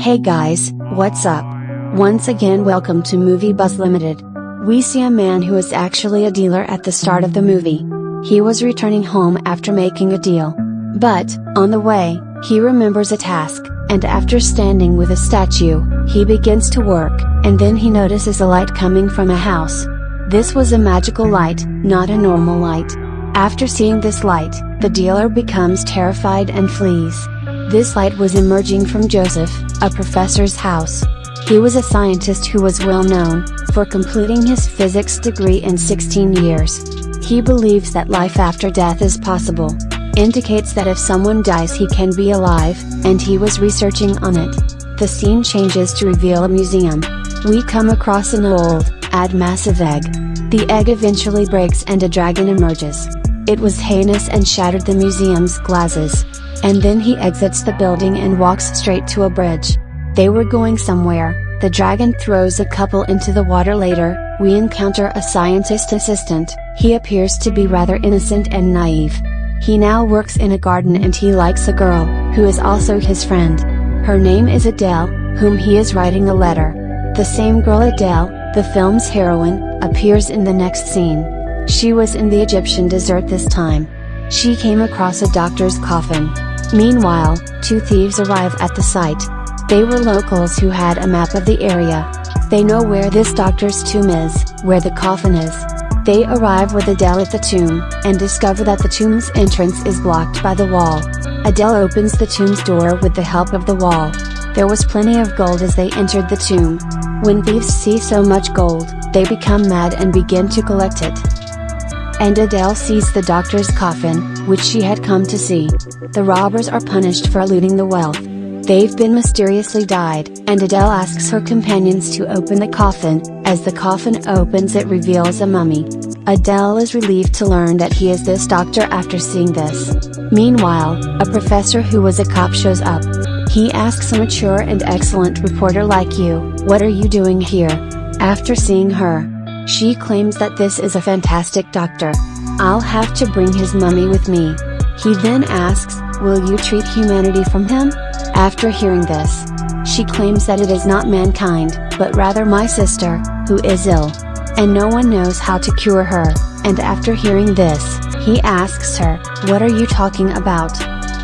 Hey guys, what's up? Once again welcome to movie Buzz Ltd. We see a man who is actually a dealer at the start of the movie. He was returning home after making a deal. But, on the way, he remembers a task, and after standing with a statue, he begins to work, and then he notices a light coming from a house. This was a magical light, not a normal light. After seeing this light, the dealer becomes terrified and flees. This light was emerging from Joseph, a professor's house. He was a scientist who was well known for completing his physics degree in 16 years. He believes that life after death is possible. Indicates that if someone dies he can be alive, and he was researching on it. The scene changes to reveal a museum. We come across an old, massive egg. The egg eventually breaks and a dragon emerges. It was heinous and shattered the museum's glasses. And then he exits the building and walks straight to a bridge. They were going somewhere. The dragon throws a couple into the water. Later, we encounter a scientist assistant. He appears to be rather innocent and naive. He now works in a garden and he likes a girl, who is also his friend. Her name is Adele, whom he is writing a letter. The same girl Adele, the film's heroine, appears in the next scene. She was in the Egyptian desert this time. She came across a doctor's coffin. Meanwhile, two thieves arrive at the site. They were locals who had a map of the area. They know where this doctor's tomb is, where the coffin is. They arrive with Adele at the tomb, and discover that the tomb's entrance is blocked by the wall. Adele opens the tomb's door with the help of the wall. There was plenty of gold as they entered the tomb. When thieves see so much gold, they become mad and begin to collect it. And Adele sees the doctor's coffin, which she had come to see. The robbers are punished for looting the wealth. They've been mysteriously died, and Adele asks her companions to open the coffin. As the coffin opens it reveals a mummy. Adele is relieved to learn that he is this doctor after seeing this. Meanwhile, a professor who was a cop shows up. He asks a mature and excellent reporter like you, "What are you doing here?" After seeing her, she claims that this is a fantastic doctor. "I'll have to bring his mummy with me." He then asks, "Will you treat humanity from him?" After hearing this, she claims that it is not mankind, but rather my sister, who is ill. And no one knows how to cure her, and after hearing this, he asks her, "What are you talking about?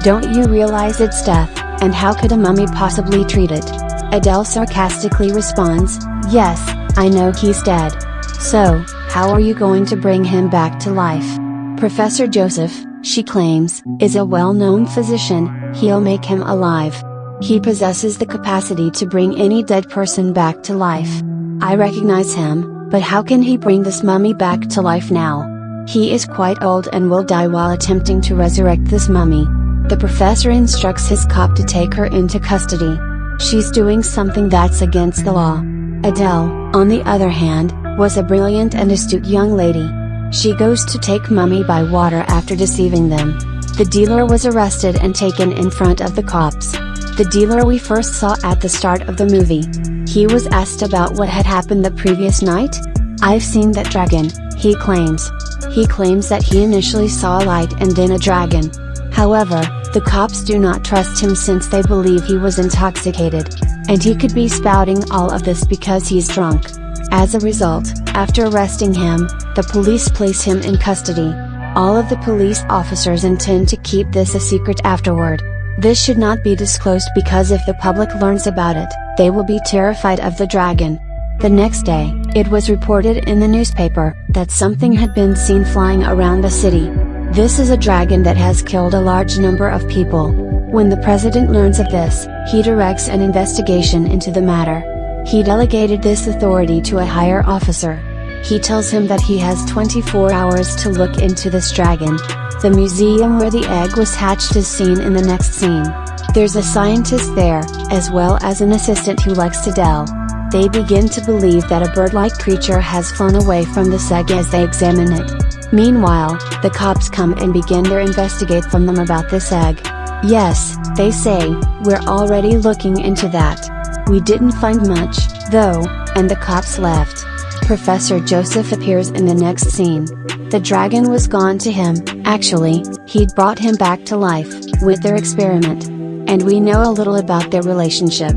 Don't you realize it's death, and how could a mummy possibly treat it?" Adele sarcastically responds, "Yes, I know he's dead. So, how are you going to bring him back to life?" Professor Joseph, she claims, is a well-known physician. He'll make him alive. He possesses the capacity to bring any dead person back to life. I recognize him, but how can he bring this mummy back to life now? He is quite old and will die while attempting to resurrect this mummy. The professor instructs his cop to take her into custody. She's doing something that's against the law. Adele, on the other hand, was a brilliant and astute young lady. She goes to take mummy by water after deceiving them. The dealer was arrested and taken in front of the cops. The dealer we first saw at the start of the movie. He was asked about what had happened the previous night. "I've seen that dragon," he claims. He claims that he initially saw a light and then a dragon. However, the cops do not trust him since they believe he was intoxicated. And he could be spouting all of this because he's drunk. As a result, after arresting him, the police place him in custody. All of the police officers intend to keep this a secret afterward. This should not be disclosed because if the public learns about it, they will be terrified of the dragon. The next day, it was reported in the newspaper that something had been seen flying around the city. This is a dragon that has killed a large number of people. When the president learns of this, he directs an investigation into the matter. He delegated this authority to a higher officer. He tells him that he has 24 hours to look into this dragon. The museum where the egg was hatched is seen in the next scene. There's a scientist there, as well as an assistant who likes Adele. They begin to believe that a bird-like creature has flown away from this egg as they examine it. Meanwhile, the cops come and begin their investigate from them about this egg. "Yes," they say, "we're already looking into that. We didn't find much, though," and the cops left. Professor Joseph appears in the next scene. The dragon was gone to him. Actually, he'd brought him back to life, with their experiment. And we know a little about their relationship.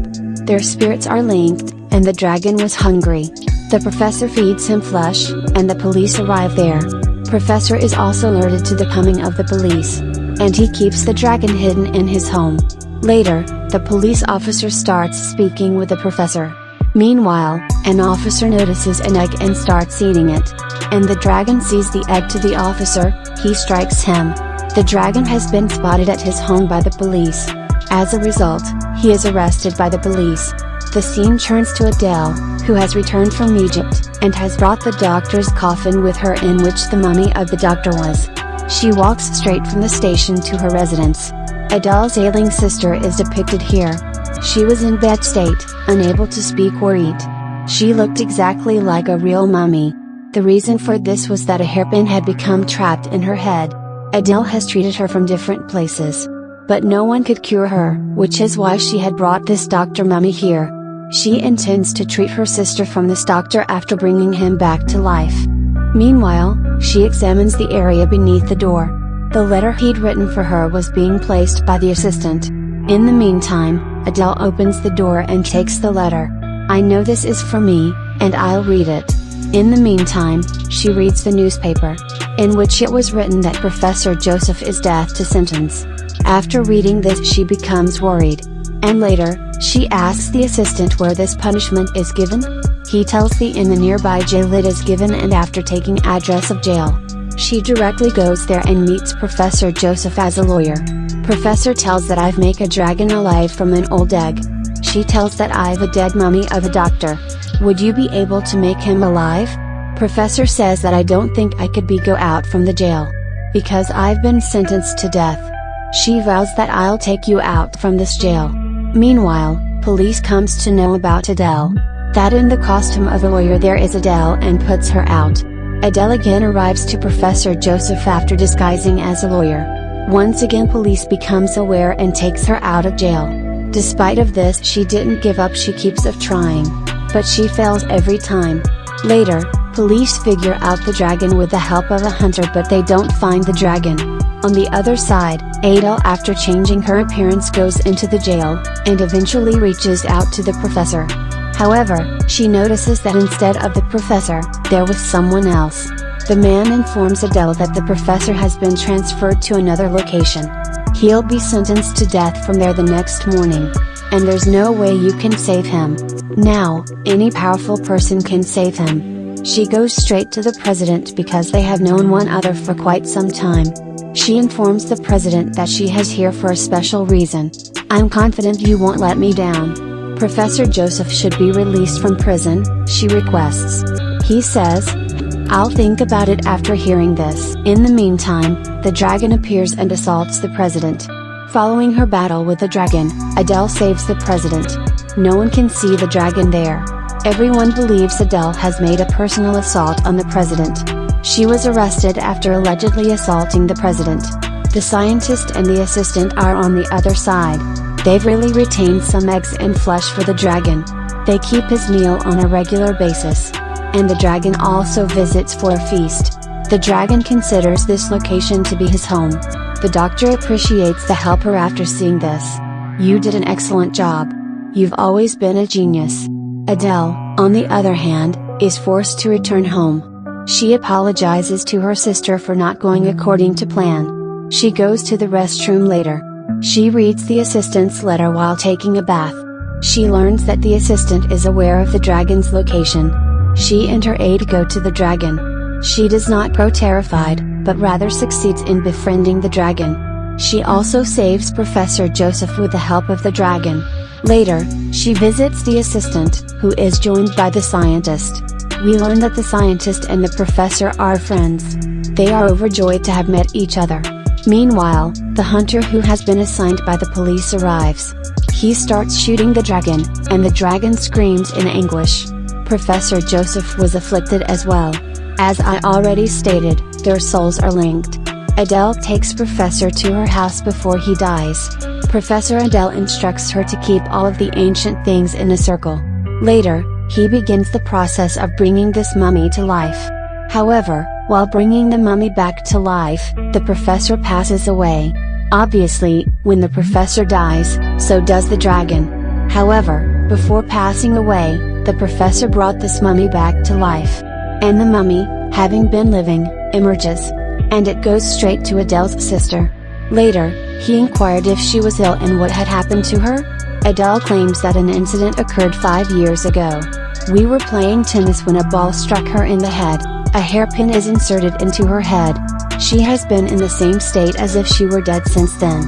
Their spirits are linked, and the dragon was hungry. The professor feeds him flesh, and the police arrive there. Professor is also alerted to the coming of the police, and he keeps the dragon hidden in his home. Later, the police officer starts speaking with the professor. Meanwhile, an officer notices an egg and starts eating it. And the dragon sees the egg to the officer, he strikes him. The dragon has been spotted at his home by the police. As a result, he is arrested by the police. The scene turns to Adele, who has returned from Egypt, and has brought the doctor's coffin with her in which the mummy of the doctor was. She walks straight from the station to her residence. Adele's ailing sister is depicted here. She was in bed state, unable to speak or eat. She looked exactly like a real mummy. The reason for this was that a hairpin had become trapped in her head. Adele has treated her from different places, but no one could cure her, which is why she had brought this doctor mummy here. She intends to treat her sister from this doctor after bringing him back to life. Meanwhile, she examines the area beneath the door. The letter he'd written for her was being placed by the assistant. In the meantime, Adele opens the door and takes the letter. I know this is for me, and I'll read it. In the meantime, she reads the newspaper, in which it was written that Professor Joseph is death to sentence. After reading this, she becomes worried. And later, she asks the assistant where this punishment is given. He tells the in the nearby jail it is given, and after taking address of jail, she directly goes there and meets Professor Joseph as a lawyer. Professor tells that I've make a dragon alive from an old egg. She tells that I've a dead mummy of a doctor. Would you be able to make him alive? Professor says that I don't think I could go out from the jail, because I've been sentenced to death. She vows that I'll take you out from this jail. Meanwhile, police comes to know about Adele. That in the costume of a lawyer there is Adele and puts her out. Adele again arrives to Professor Joseph after disguising as a lawyer. Once again police becomes aware and takes her out of jail. Despite of this, she didn't give up, she keeps of trying. But she fails every time. Later, police figure out the dragon with the help of a hunter, but they don't find the dragon. On the other side, Adele, after changing her appearance, goes into the jail, and eventually reaches out to the professor. However, she notices that instead of the professor, there was someone else. The man informs Adele that the professor has been transferred to another location. He'll be sentenced to death from there the next morning. And there's no way you can save him. Now, any powerful person can save him. She goes straight to the president because they have known one another for quite some time. She informs the president that she has here for a special reason. I'm confident you won't let me down. Professor Joseph should be released from prison, she requests. He says, I'll think about it after hearing this. In the meantime, the dragon appears and assaults the president. Following her battle with the dragon, Adele saves the president. No one can see the dragon there. Everyone believes Adele has made a personal assault on the president. She was arrested after allegedly assaulting the president. The scientist and the assistant are on the other side. They've really retained some eggs and flesh for the dragon. They keep his meal on a regular basis. And the dragon also visits for a feast. The dragon considers this location to be his home. The doctor appreciates the helper after seeing this. You did an excellent job. You've always been a genius. Adele, on the other hand, is forced to return home. She apologizes to her sister for not going according to plan. She goes to the restroom later. She reads the assistant's letter while taking a bath. She learns that the assistant is aware of the dragon's location. She and her aide go to the dragon. She does not grow terrified, but rather succeeds in befriending the dragon. She also saves Professor Joseph with the help of the dragon. Later, she visits the assistant, who is joined by the scientist. We learn that the scientist and the professor are friends. They are overjoyed to have met each other. Meanwhile, the hunter who has been assigned by the police arrives. He starts shooting the dragon, and the dragon screams in anguish. Professor Joseph was afflicted as well. As I already stated, their souls are linked. Adele takes Professor to her house before he dies. Professor Adele instructs her to keep all of the ancient things in a circle. Later, he begins the process of bringing this mummy to life. However, while bringing the mummy back to life, the professor passes away. Obviously, when the professor dies, so does the dragon. However, Before passing away, the professor brought this mummy back to life. And the mummy, having been living, emerges. And it goes straight to Adele's sister. Later, he inquired if she was ill and what had happened to her. Adele claims that an incident occurred 5 years ago. We were playing tennis when a ball struck her in the head. A hairpin is inserted into her head. She has been in the same state as if she were dead since then.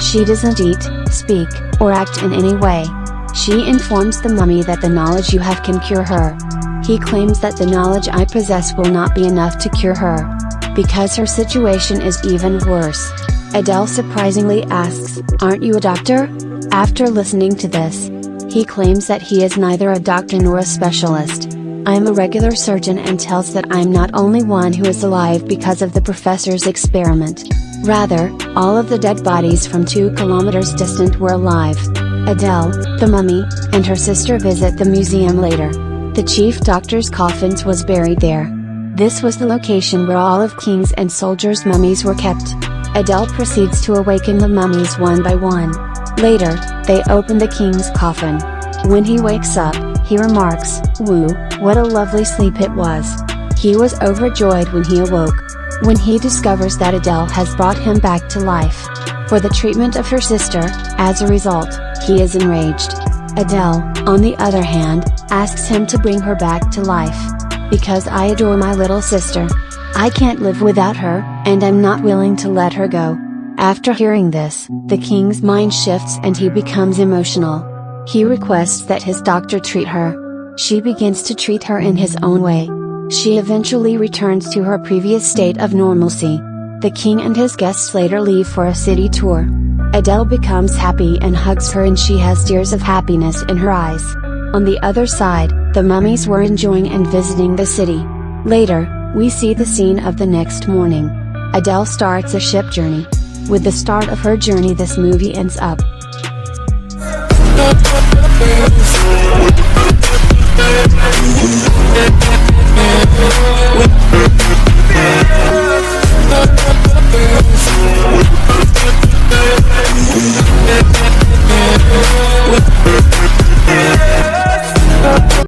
She doesn't eat, speak, or act in any way. She informs the mummy that the knowledge you have can cure her. He claims that the knowledge I possess will not be enough to cure her, because her situation is even worse. Adele surprisingly asks, "Aren't you a doctor?" After listening to this, he claims that he is neither a doctor nor a specialist. "I'm a regular surgeon," and tells that I'm not only one who is alive because of the professor's experiment. Rather, all of the dead bodies from 2 kilometers distant were alive. Adele, the mummy, and her sister visit the museum later. The chief doctor's coffins was buried there. This was the location where all of kings' and soldiers' mummies were kept. Adele proceeds to awaken the mummies one by one. Later, they open the king's coffin. When he wakes up, he remarks, "Woo, what a lovely sleep it was." He was overjoyed when he awoke. When he discovers that Adele has brought him back to life for the treatment of her sister, as a result, he is enraged. Adele, on the other hand, asks him to bring her back to life. "Because I adore my little sister. I can't live without her, and I'm not willing to let her go." After hearing this, the king's mind shifts and he becomes emotional. He requests that his doctor treat her. She begins to treat her in his own way. She eventually returns to her previous state of normalcy. The king and his guests later leave for a city tour. Adele becomes happy and hugs her, and she has tears of happiness in her eyes. On the other side, the mummies were enjoying and visiting the city. Later, we see the scene of the next morning. Adele starts a ship journey. With the start of her journey, this movie ends up.